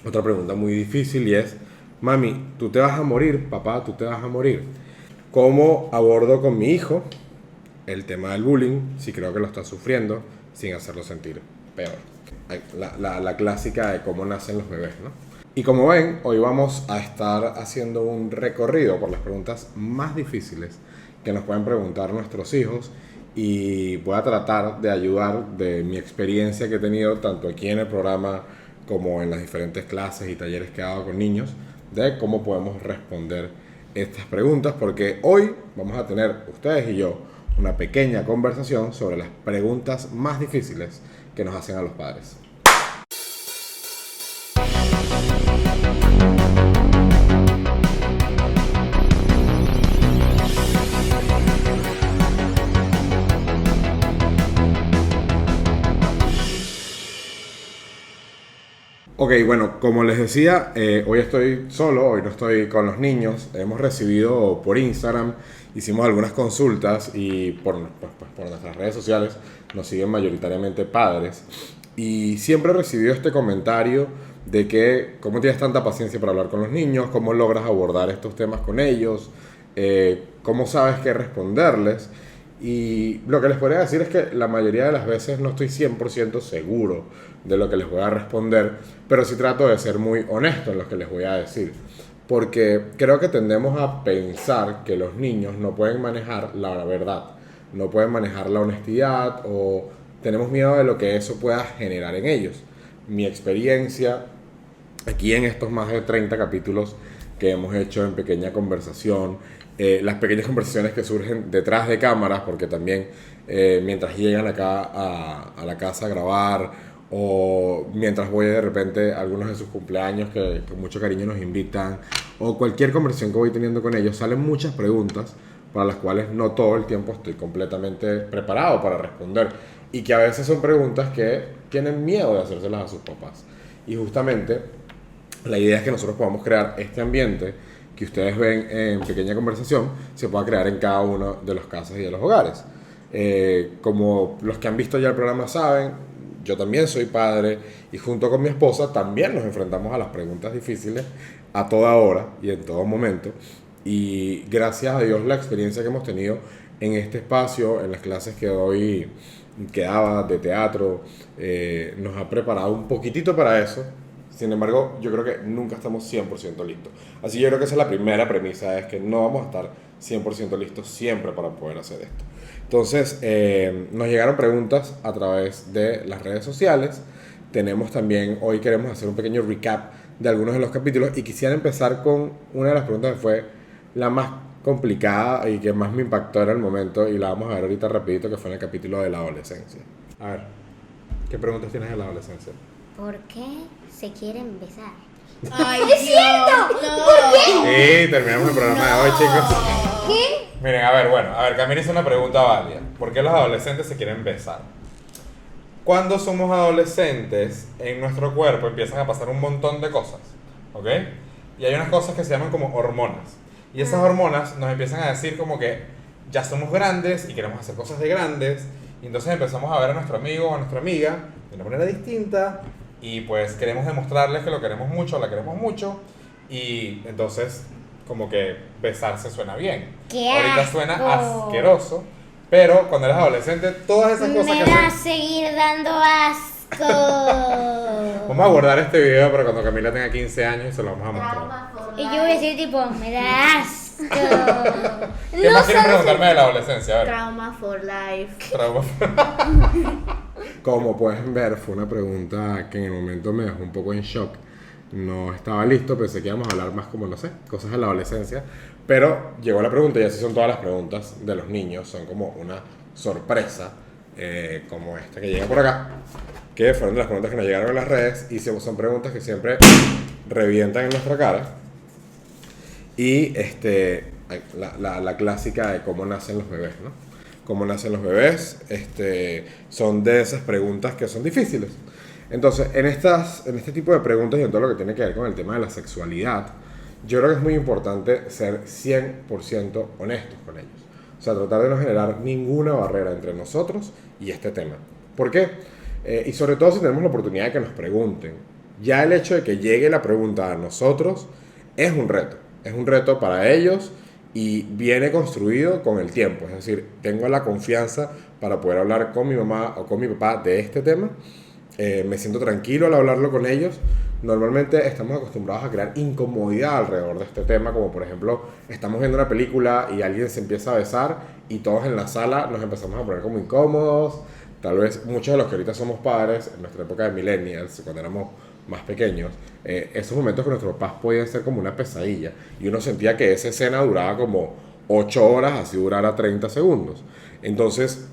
otra pregunta muy difícil y es, mami, ¿tú te vas a morir? Papá, ¿tú te vas a morir? ¿Cómo abordo con mi hijo el tema del bullying si creo que lo está sufriendo sin hacerlo sentir peor? La clásica de cómo nacen los bebés, ¿no? Y como ven, hoy vamos a estar haciendo un recorrido por las preguntas más difíciles que nos pueden preguntar nuestros hijos y voy a tratar de ayudar de mi experiencia que he tenido tanto aquí en el programa como en las diferentes clases y talleres que he dado con niños de cómo podemos responder estas preguntas, porque hoy vamos a tener ustedes y yo una pequeña conversación sobre las preguntas más difíciles que nos hacen a los padres. Ok, bueno, como les decía, hoy estoy solo, hoy no estoy con los niños. Hemos recibido por Instagram, hicimos algunas consultas y por nuestras redes sociales nos siguen mayoritariamente padres. Y siempre he recibido este comentario de que cómo tienes tanta paciencia para hablar con los niños, cómo logras abordar estos temas con ellos, cómo sabes qué responderles. Y lo que les podría decir es que la mayoría de las veces no estoy 100% seguro de lo que les voy a responder, pero sí trato de ser muy honesto en lo que les voy a decir. Porque creo que tendemos a pensar que los niños no pueden manejar la verdad, no pueden manejar la honestidad o tenemos miedo de lo que eso pueda generar en ellos. Mi experiencia aquí en estos más de 30 capítulos que hemos hecho en pequeña conversación, las pequeñas conversaciones que surgen detrás de cámaras, porque también mientras llegan acá a la casa a grabar o mientras voy de repente a algunos de sus cumpleaños que con mucho cariño nos invitan o cualquier conversación que voy teniendo con ellos, salen muchas preguntas para las cuales no todo el tiempo estoy completamente preparado para responder y que a veces son preguntas que tienen miedo de hacérselas a sus papás. Y justamente la idea es que nosotros podamos crear este ambiente que ustedes ven en pequeña conversación, se pueda crear en cada uno de los casas y de los hogares. Como los que han visto ya el programa saben, yo también soy padre y junto con mi esposa también nos enfrentamos a las preguntas difíciles a toda hora y en todo momento. Y gracias a Dios la experiencia que hemos tenido en este espacio, en las clases que doy, que daba de teatro, nos ha preparado un poquitito para eso. Sin embargo, yo creo que nunca estamos 100% listos. Así yo creo que esa es la primera premisa, es que no vamos a estar 100% listos siempre para poder hacer esto. Entonces, nos llegaron preguntas a través de las redes sociales. Tenemos también, hoy queremos hacer un pequeño recap de algunos de los capítulos y quisiera empezar con una de las preguntas que fue la más complicada y que más me impactó en el momento y la vamos a ver ahorita rapidito, que fue en el capítulo de la adolescencia. A ver, ¿qué preguntas tienes de la adolescencia? ¿Por qué se quieren besar? Ay, ¡Es cierto! no. ¿Por qué? Sí, terminamos el programa de hoy, chicos. ¿Qué? Miren, a ver, Camila hizo una pregunta válida. ¿Por qué los adolescentes se quieren besar? Cuando somos adolescentes, en nuestro cuerpo empiezan a pasar un montón de cosas, ¿ok? Y hay unas cosas que se llaman como hormonas. Y esas hormonas nos empiezan a decir como que ya somos grandes y queremos hacer cosas de grandes. Y entonces empezamos a ver a nuestro amigo o a nuestra amiga de una manera distinta. Y pues queremos demostrarles que lo queremos mucho, la queremos mucho. Y entonces como que besarse suena bien. ¡Qué Ahorita suena asco! asqueroso. Pero cuando eres adolescente, todas esas cosas Me que va a hacen... seguir dando asco. Vamos a guardar este video para cuando Camila tenga 15 años y se lo vamos a mostrar. Trauma for Y life. yo voy a decir tipo, me da asco. ¿Qué más quieren preguntarme de la adolescencia? A ver. Trauma for life. Trauma. Como pueden ver, fue una pregunta que en el momento me dejó un poco en shock. No estaba listo, pensé que íbamos a hablar más como, no sé, cosas de la adolescencia. Pero llegó la pregunta y así son todas las preguntas de los niños. Son como una sorpresa, como esta que llega por acá. Que fueron de las preguntas que nos llegaron en las redes. Y son preguntas que siempre revientan en nuestra cara. Y la clásica de cómo nacen los bebés, ¿no? Cómo nacen los bebés, son de esas preguntas que son difíciles. Entonces, en este tipo de preguntas y en todo lo que tiene que ver con el tema de la sexualidad, yo creo que es muy importante ser 100% honestos con ellos. O sea, tratar de no generar ninguna barrera entre nosotros y este tema. ¿Por qué? Y sobre todo si tenemos la oportunidad de que nos pregunten. Ya el hecho de que llegue la pregunta a nosotros es un reto para ellos y viene construido con el tiempo, es decir, tengo la confianza para poder hablar con mi mamá o con mi papá de este tema, me siento tranquilo al hablarlo con ellos. Normalmente estamos acostumbrados a crear incomodidad alrededor de este tema, como por ejemplo, estamos viendo una película y alguien se empieza a besar y todos en la sala nos empezamos a poner como incómodos. Tal vez muchos de los que ahorita somos padres, en nuestra época de millennials, cuando éramos más pequeños, esos momentos con nuestros papás podían ser como una pesadilla y uno sentía que esa escena duraba como 8 horas, así durara 30 segundos. Entonces,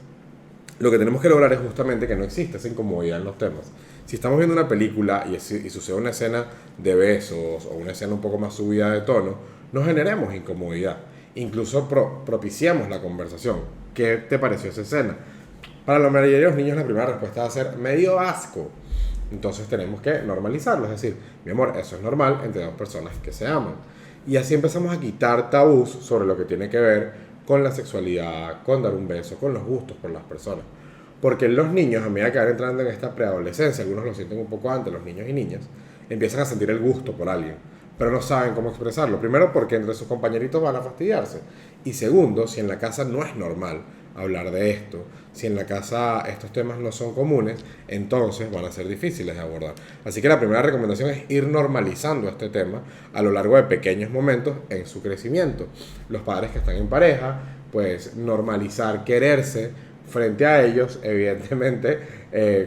lo que tenemos que lograr es justamente que no exista esa incomodidad en los temas. Si estamos viendo una película y sucede una escena de besos o una escena un poco más subida de tono, no generemos incomodidad. Incluso propiciamos la conversación. ¿Qué te pareció esa escena? Para la mayoría de los niños la primera respuesta va a ser medio asco. Entonces tenemos que normalizarlo. Es decir, mi amor, eso es normal entre dos personas que se aman. Y así empezamos a quitar tabús sobre lo que tiene que ver con la sexualidad, con dar un beso, con los gustos por las personas. Porque los niños, a medida que van entrando en esta preadolescencia, algunos lo sienten un poco antes, los niños y niñas, empiezan a sentir el gusto por alguien, pero no saben cómo expresarlo. Primero, porque entre sus compañeritos van a fastidiarse. Y segundo, si en la casa no es normal hablar de esto, si en la casa estos temas no son comunes, entonces van a ser difíciles de abordar. Así que la primera recomendación es ir normalizando este tema a lo largo de pequeños momentos en su crecimiento. Los padres que están en pareja, pues normalizar quererse frente a ellos, evidentemente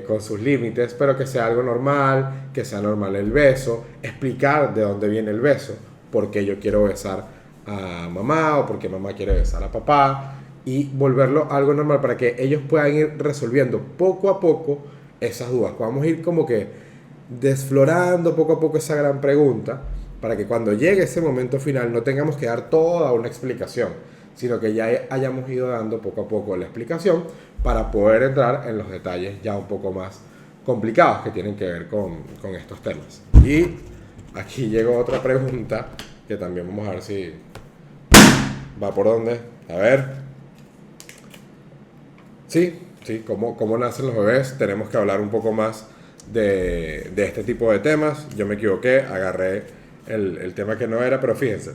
con sus límites, pero que sea algo normal, que sea normal el beso, explicar de dónde viene el beso, por qué yo quiero besar a mamá o por qué mamá quiere besar a papá, y volverlo algo normal para que ellos puedan ir resolviendo poco a poco esas dudas. Vamos a ir como que desflorando poco a poco esa gran pregunta para que cuando llegue ese momento final no tengamos que dar toda una explicación, sino que ya hayamos ido dando poco a poco la explicación para poder entrar en los detalles ya un poco más complicados que tienen que ver con estos temas. Y aquí llegó otra pregunta que también vamos a ver si va por dónde. A ver. Sí, cómo nacen los bebés. Tenemos que hablar un poco más de este tipo de temas. Yo me equivoqué, agarré el tema que no era, pero fíjense.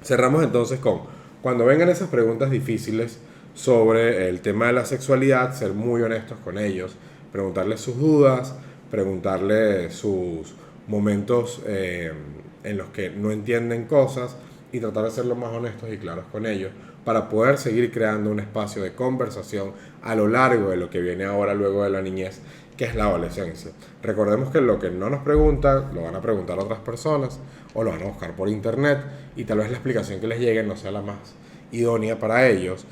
Cerramos entonces con, cuando vengan esas preguntas difíciles sobre el tema de la sexualidad, ser muy honestos con ellos, preguntarles sus dudas, preguntarles sus momentos en los que no entienden cosas y tratar de ser lo más honestos y claros con ellos para poder seguir creando un espacio de conversación a lo largo de lo que viene ahora luego de la niñez, que es la adolescencia. Recordemos que lo que no nos preguntan lo van a preguntar otras personas o lo van a buscar por internet y tal vez la explicación que les llegue no sea la más idónea para ellos.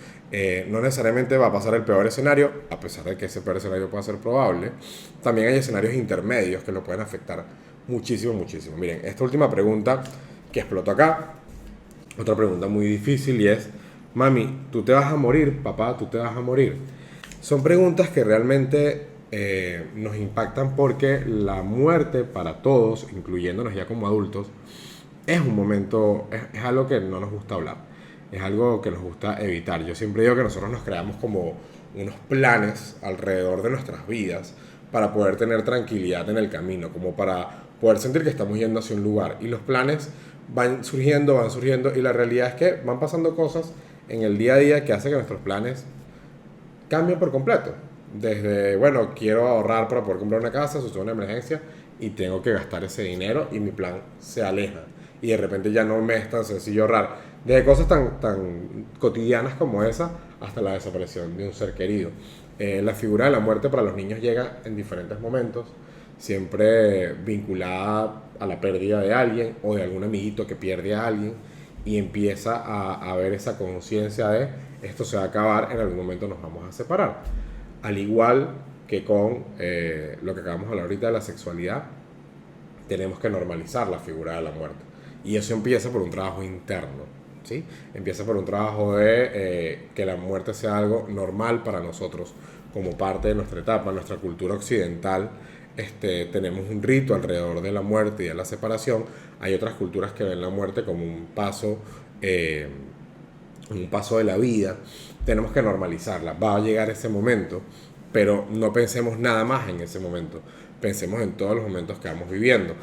No necesariamente va a pasar el peor escenario, a pesar de que ese peor escenario pueda ser probable. También hay escenarios intermedios que lo pueden afectar muchísimo. Miren, esta última pregunta que explotó acá, otra pregunta muy difícil y es: mami, ¿tú te vas a morir? Papá, ¿tú te vas a morir? Son preguntas que realmente nos impactan porque la muerte para todos, incluyéndonos ya como adultos, es un momento, es algo que no nos gusta hablar, es algo que nos gusta evitar. Yo siempre digo que nosotros nos creamos como unos planes alrededor de nuestras vidas para poder tener tranquilidad en el camino, como para poder sentir que estamos yendo hacia un lugar. Y los planes van surgiendo y la realidad es que van pasando cosas en el día a día que hace que nuestros planes cambien por completo. Desde, bueno, quiero ahorrar para poder comprar una casa, sucede una emergencia y tengo que gastar ese dinero y mi plan se aleja. Y de repente ya no me es tan sencillo ahorrar. Desde cosas tan cotidianas como esa hasta la desaparición de un ser querido. La figura de la muerte para los niños llega en diferentes momentos, siempre vinculada a la pérdida de alguien o de algún amiguito que pierde a alguien y empieza a haber esa conciencia de esto se va a acabar, en algún momento nos vamos a separar. Al igual que con lo que acabamos de hablar ahorita de la sexualidad, tenemos que normalizar la figura de la muerte. Y eso empieza por un trabajo interno, ¿sí? Empieza por un trabajo de que la muerte sea algo normal para nosotros como parte de nuestra etapa, nuestra cultura occidental. Tenemos un rito alrededor de la muerte y de la separación. Hay otras culturas que ven la muerte como un paso de la vida. Tenemos que normalizarla. Va a llegar ese momento, pero no pensemos nada más en ese momento. pensemos en todos los momentos que vamos viviendo.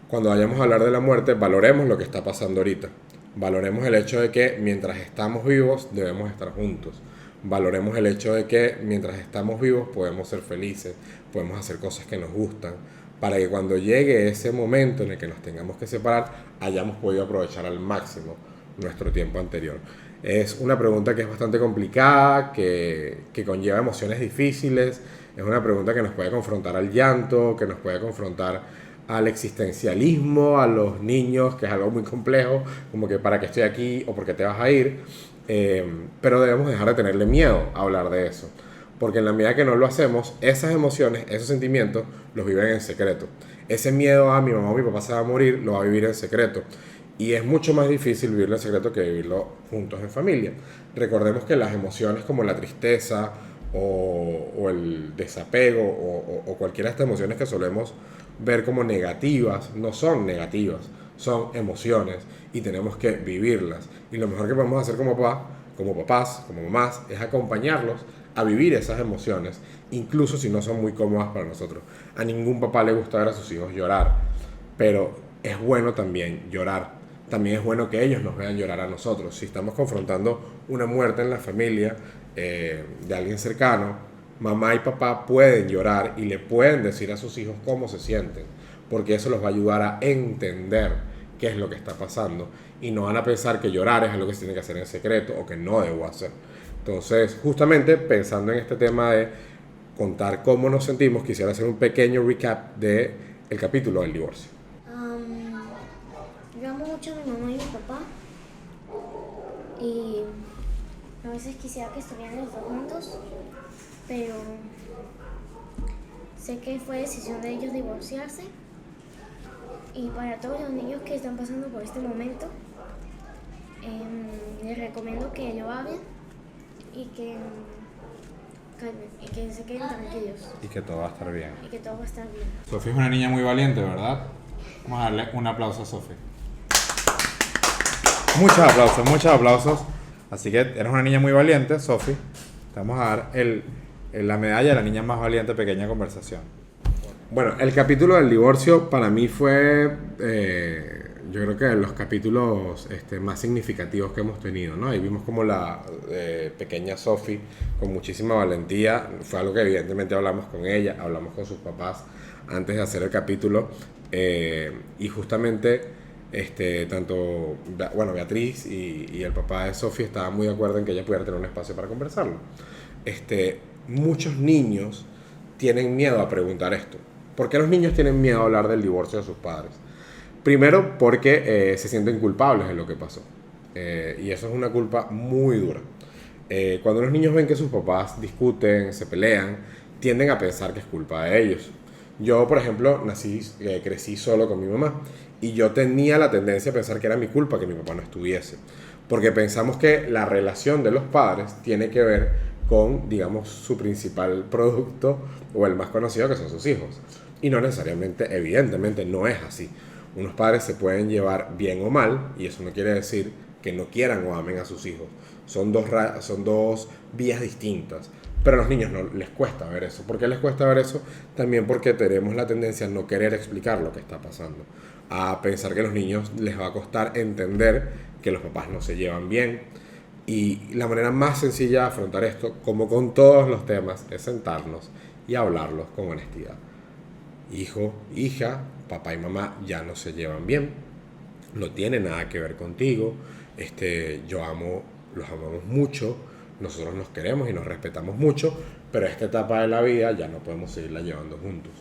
Cuando vayamos a hablar de la muerte, valoremos lo que está pasando ahorita. Valoremos el hecho de que mientras estamos vivos debemos estar juntos. Valoremos el hecho de que mientras estamos vivos podemos ser felices, podemos hacer cosas que nos gustan, para que cuando llegue ese momento en el que nos tengamos que separar, hayamos podido aprovechar al máximo nuestro tiempo anterior. Es una pregunta que es bastante complicada, que conlleva emociones difíciles, es una pregunta que nos puede confrontar al llanto, que nos puede confrontar al existencialismo, a los niños, que es algo muy complejo, como que para qué estoy aquí o por qué te vas a ir, pero debemos dejar de tenerle miedo a hablar de eso, porque en la medida que no lo hacemos, esas emociones, esos sentimientos, los viven en secreto. Ese miedo a mi mamá o mi papá se va a morir, lo va a vivir en secreto. Y es mucho más difícil vivirlo en secreto que vivirlo juntos en familia. Recordemos que las emociones como la tristeza o el desapego o cualquiera de estas emociones que solemos ver como negativas, no son negativas, son emociones y tenemos que vivirlas. Y lo mejor que podemos hacer como papás, como mamás, es acompañarlos a vivir esas emociones, incluso si no son muy cómodas para nosotros. A ningún papá le gusta ver a sus hijos llorar, pero es bueno también llorar. También es bueno que ellos nos vean llorar a nosotros. Si estamos confrontando una muerte en la familia de alguien cercano, mamá y papá pueden llorar y le pueden decir a sus hijos cómo se sienten, porque eso los va a ayudar a entender qué es lo que está pasando y no van a pensar que llorar es algo que se tiene que hacer en secreto o que no debo hacer. Entonces, justamente pensando en este tema de contar cómo nos sentimos, quisiera hacer un pequeño recap del capítulo del divorcio. Yo amo mucho a mi mamá y mi papá. Y a veces quisiera que estuvieran los dos juntos, pero sé que fue decisión de ellos divorciarse. Y para todos los niños que están pasando por este momento, les recomiendo que lo hagan y que calmen y que se queden tranquilos. Y que todo va a estar bien. Y que todo va a estar bien. Sofía es una niña muy valiente, ¿verdad? Vamos a darle un aplauso a Sofía. Muchos aplausos. Así que eres una niña muy valiente, Sofía. Te vamos a dar la medalla de la niña más valiente, pequeña conversación. Bueno, el capítulo del divorcio para mí fue, yo creo que de los capítulos más significativos que hemos tenido, ¿no? Ahí vimos como la pequeña Sophie, con muchísima valentía, fue algo que evidentemente hablamos con ella, hablamos con sus papás antes de hacer el capítulo, y justamente tanto Beatriz y el papá de Sophie estaban muy de acuerdo en que ella pudiera tener un espacio para conversarlo. Muchos niños tienen miedo a preguntar esto. ¿Por qué los niños tienen miedo a hablar del divorcio de sus padres? Primero, porque se sienten culpables de lo que pasó. Y eso es una culpa muy dura. Cuando los niños ven que sus papás discuten, se pelean, tienden a pensar que es culpa de ellos. Yo, por ejemplo, crecí solo con mi mamá y yo tenía la tendencia a pensar que era mi culpa que mi papá no estuviese. Porque pensamos que la relación de los padres tiene que ver con, digamos, su principal producto o el más conocido, que son sus hijos. Y no necesariamente, evidentemente, no es así. Unos padres se pueden llevar bien o mal, y eso no quiere decir que no quieran o amen a sus hijos. Son dos vías distintas. Pero a los niños no les cuesta ver eso. ¿Por qué les cuesta ver eso? También porque tenemos la tendencia a no querer explicar lo que está pasando. A pensar que a los niños les va a costar entender que los papás no se llevan bien. Y la manera más sencilla de afrontar esto, como con todos los temas, es sentarnos y hablarlos con honestidad. Hijo, hija, papá y mamá ya no se llevan bien, no tiene nada que ver contigo, los amamos mucho, nosotros nos queremos y nos respetamos mucho, pero esta etapa de la vida ya no podemos seguirla llevando juntos.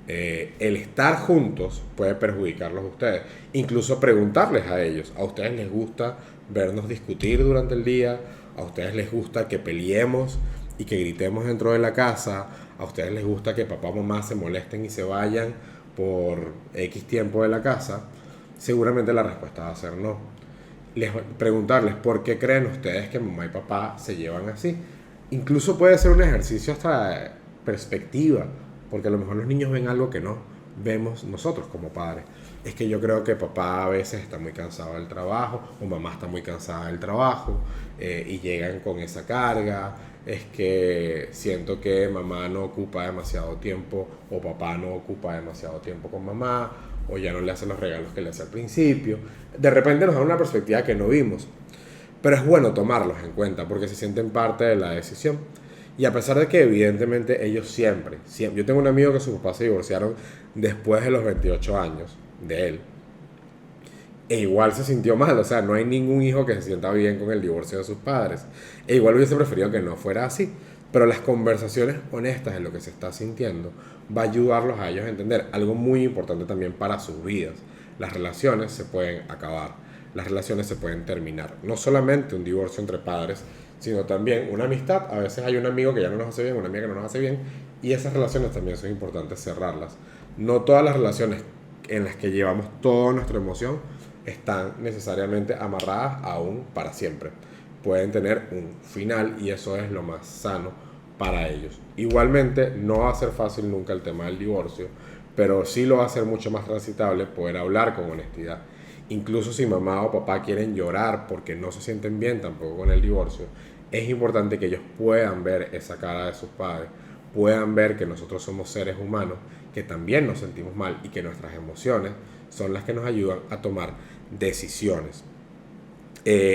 El estar juntos puede perjudicarlos a ustedes, incluso preguntarles a ellos, ¿a ustedes les gusta vernos discutir durante el día? ¿A ustedes les gusta que peleemos y que gritemos dentro de la casa? ¿A ustedes les gusta que papá o mamá se molesten y se vayan por X tiempo de la casa? Seguramente la respuesta va a ser no. Preguntarles por qué creen ustedes que mamá y papá se llevan así. Incluso puede ser un ejercicio hasta de perspectiva, porque a lo mejor los niños ven algo que no vemos nosotros como padres. es que yo creo que papá a veces está muy cansado del trabajo o mamá está muy cansada del trabajo y llegan con esa carga. Es que siento que mamá no ocupa demasiado tiempo o papá no ocupa demasiado tiempo con mamá o ya no le hace los regalos que le hace al principio. De repente nos da una perspectiva que no vimos, pero es bueno tomarlos en cuenta porque se sienten parte de la decisión. Y a pesar de que evidentemente ellos siempre, yo tengo un amigo que sus papás se divorciaron después de los 28 años de él, e igual se sintió mal, o sea, no hay ningún hijo que se sienta bien con el divorcio de sus padres, e igual hubiese preferido que no fuera así, pero las conversaciones honestas de lo que se está sintiendo va a ayudarlos a ellos a entender algo muy importante también para sus vidas. Las relaciones se pueden acabar, las relaciones se pueden terminar, no solamente un divorcio entre padres, sino también una amistad. A veces hay un amigo que ya no nos hace bien, una amiga que no nos hace bien, y esas relaciones también son importantes cerrarlas. No todas las relaciones en las que llevamos toda nuestra emoción están necesariamente amarradas aún para siempre. Pueden tener un final y eso es lo más sano para ellos. Igualmente, no va a ser fácil nunca el tema del divorcio, pero sí lo va a ser mucho más transitable poder hablar con honestidad. Incluso si mamá o papá quieren llorar porque no se sienten bien tampoco con el divorcio, es importante que ellos puedan ver esa cara de sus padres, puedan ver que nosotros somos seres humanos, que también nos sentimos mal y que nuestras emociones son las que nos ayudan a tomar decisiones.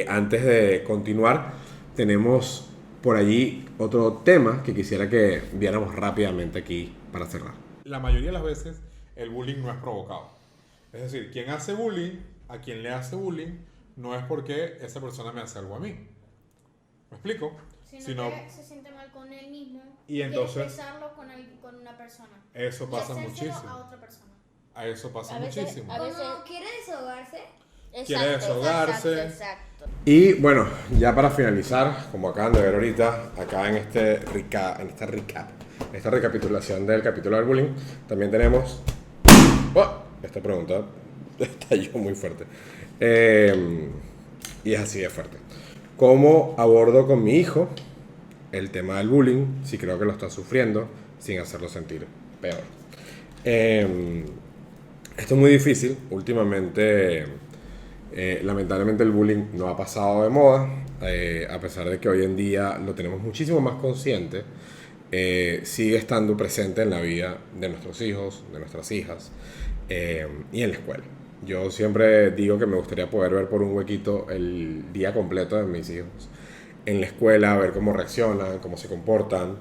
Antes de continuar, tenemos por allí otro tema que quisiera que viéramos rápidamente aquí para cerrar. La mayoría de las veces el bullying no es provocado. Es decir, quien hace bullying, a quien le hace bullying, no es porque esa persona me hace algo a mí. ¿Me explico? Sino que se siente mal con él mismo y entonces expresarlo con una persona. Eso pasa y muchísimo. a otra persona. A eso pasa veces, muchísimo. a veces Como quiere desahogarse. Quiere desahogarse. Exacto. Y bueno, ya para finalizar, como acaban de ver ahorita, acá en esta recapitulación del capítulo del bullying, también tenemos esta pregunta, estalló muy fuerte, y es así de fuerte. ¿Cómo abordo con mi hijo el tema del bullying si creo que lo está sufriendo sin hacerlo sentir peor? Esto es muy difícil. Últimamente, lamentablemente el bullying no ha pasado de moda, a pesar de que hoy en día lo tenemos muchísimo más consciente. Sigue estando presente en la vida de nuestros hijos, de nuestras hijas, y en la escuela. Yo siempre digo que me gustaría poder ver por un huequito el día completo de mis hijos en la escuela, ver cómo reaccionan, cómo se comportan.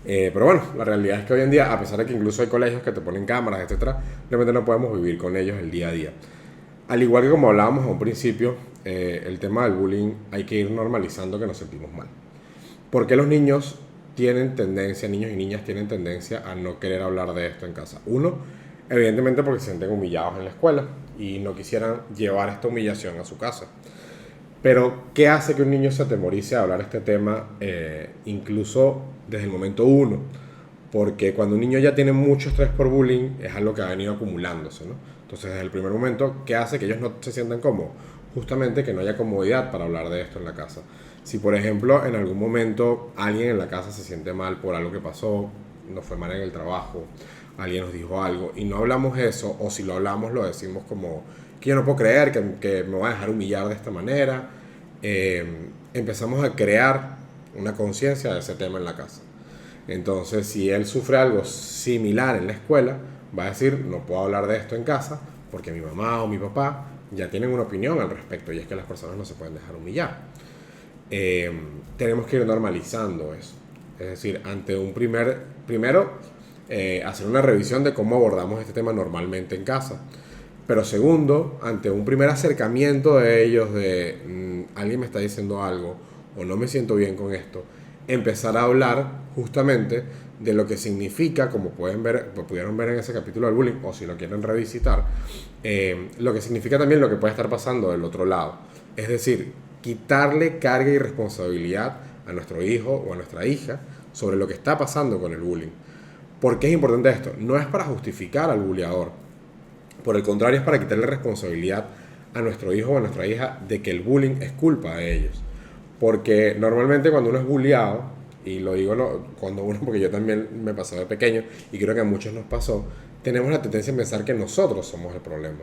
Pero bueno, la realidad es que hoy en día, a pesar de que incluso hay colegios que te ponen cámaras, etcétera, realmente no podemos vivir con ellos el día a día. Al igual que como hablábamos a un principio, el tema del bullying hay que ir normalizando que nos sentimos mal. Porque los niños tienen tendencia, niños y niñas tienen tendencia a no querer hablar de esto en casa. Uno, evidentemente porque se sienten humillados en la escuela y no quisieran llevar esta humillación a su casa. Pero, ¿qué hace que un niño se atemorice a hablar de este tema incluso desde el momento uno? Porque cuando un niño ya tiene mucho estrés por bullying, es algo que ha venido acumulándose, ¿no? Entonces, desde el primer momento, ¿qué hace que ellos no se sientan cómodos? Justamente que no haya comodidad para hablar de esto en la casa. Si, por ejemplo, en algún momento alguien en la casa se siente mal por algo que pasó, nos fue mal en el trabajo, alguien nos dijo algo, y no hablamos eso, o si lo hablamos lo decimos como que yo no puedo creer que me voy a dejar humillar de esta manera, empezamos a crear una conciencia de ese tema en la casa. Entonces, si él sufre algo similar en la escuela, va a decir, no puedo hablar de esto en casa porque mi mamá o mi papá ya tienen una opinión al respecto, y es que las personas no se pueden dejar humillar. Tenemos que ir normalizando eso. Es decir, ante un primero, hacer una revisión de cómo abordamos este tema normalmente en casa. Pero segundo, ante un primer acercamiento de ellos de alguien me está diciendo algo o no me siento bien con esto, empezar a hablar justamente de lo que significa, como pudieron ver en ese capítulo del bullying, o si lo quieren revisitar, lo que significa también lo que puede estar pasando del otro lado. Es decir, quitarle carga y responsabilidad a nuestro hijo o a nuestra hija sobre lo que está pasando con el bullying. ¿Por qué es importante esto? No es para justificar al bulleador. Por el contrario, es para quitarle responsabilidad a nuestro hijo o a nuestra hija de que el bullying es culpa de ellos. Porque normalmente cuando uno es bulleado, y lo digo cuando uno, porque yo también me pasó de pequeño, y creo que a muchos nos pasó, tenemos la tendencia a pensar que nosotros somos el problema.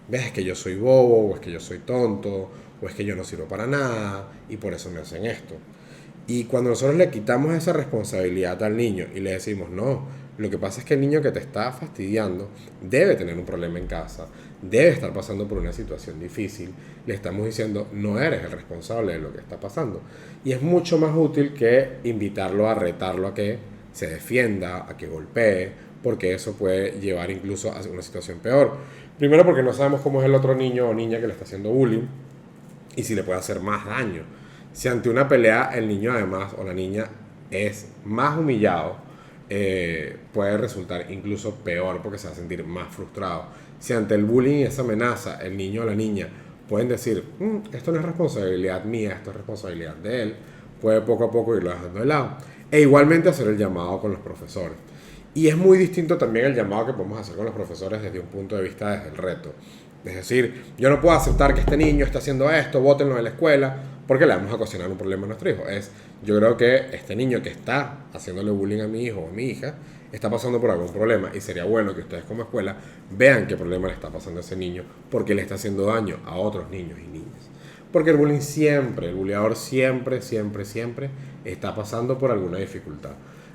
¿Ves? Es que yo soy bobo, o es que yo soy tonto, o es que yo no sirvo para nada, y por eso me hacen esto. Y cuando nosotros le quitamos esa responsabilidad al niño y le decimos, no, lo que pasa es que el niño que te está fastidiando debe tener un problema en casa, debe estar pasando por una situación difícil, le estamos diciendo, no eres el responsable de lo que está pasando. Y es mucho más útil que invitarlo a retarlo a que se defienda, a que golpee, porque eso puede llevar incluso a una situación peor. Primero porque no sabemos cómo es el otro niño o niña que le está haciendo bullying y si le puede hacer más daño. Si ante una pelea el niño además o la niña es más humillado, puede resultar incluso peor porque se va a sentir más frustrado. Si ante el bullying y esa amenaza el niño o la niña pueden decir, esto no es responsabilidad mía, esto es responsabilidad de él, puede poco a poco irlo dejando de lado. E igualmente hacer el llamado con los profesores. Y es muy distinto también el llamado que podemos hacer con los profesores desde un punto de vista desde el reto. Es decir, yo no puedo aceptar que este niño está haciendo esto, bótenlo de la escuela, porque le vamos a ocasionar un problema a nuestro hijo. Yo creo que este niño que está haciéndole bullying a mi hijo o a mi hija está pasando por algún problema y sería bueno que ustedes como escuela vean qué problema le está pasando a ese niño porque le está haciendo daño a otros niños y niñas. Porque el bullying siempre, el bulleador siempre está pasando por alguna dificultad.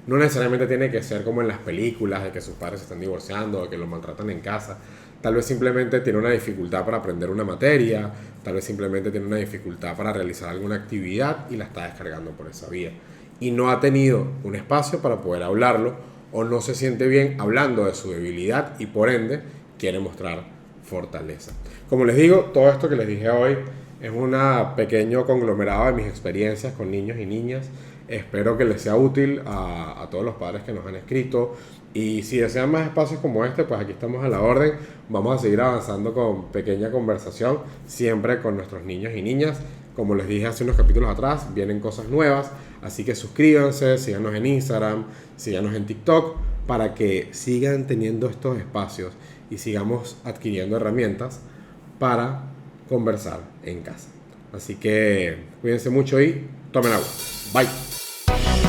No necesariamente tiene que ser como en las películas de que sus padres se están divorciando o que lo maltratan en casa. Tal vez simplemente tiene una dificultad para aprender una materia, tal vez simplemente tiene una dificultad para realizar alguna actividad y la está descargando por esa vía. Y no ha tenido un espacio para poder hablarlo o no se siente bien hablando de su debilidad y por ende quiere mostrar fortaleza. Como les digo, todo esto que les dije hoy es un pequeño conglomerado de mis experiencias con niños y niñas. Espero que les sea útil a todos los padres que nos han escrito. Y si desean más espacios como este, pues aquí estamos a la orden. Vamos a seguir avanzando con pequeña conversación, siempre con nuestros niños y niñas. Como les dije hace unos capítulos atrás, vienen cosas nuevas. Así que suscríbanse, síganos en Instagram, síganos en TikTok, para que sigan teniendo estos espacios y sigamos adquiriendo herramientas para conversar en casa. Así que cuídense mucho y tomen agua. Bye.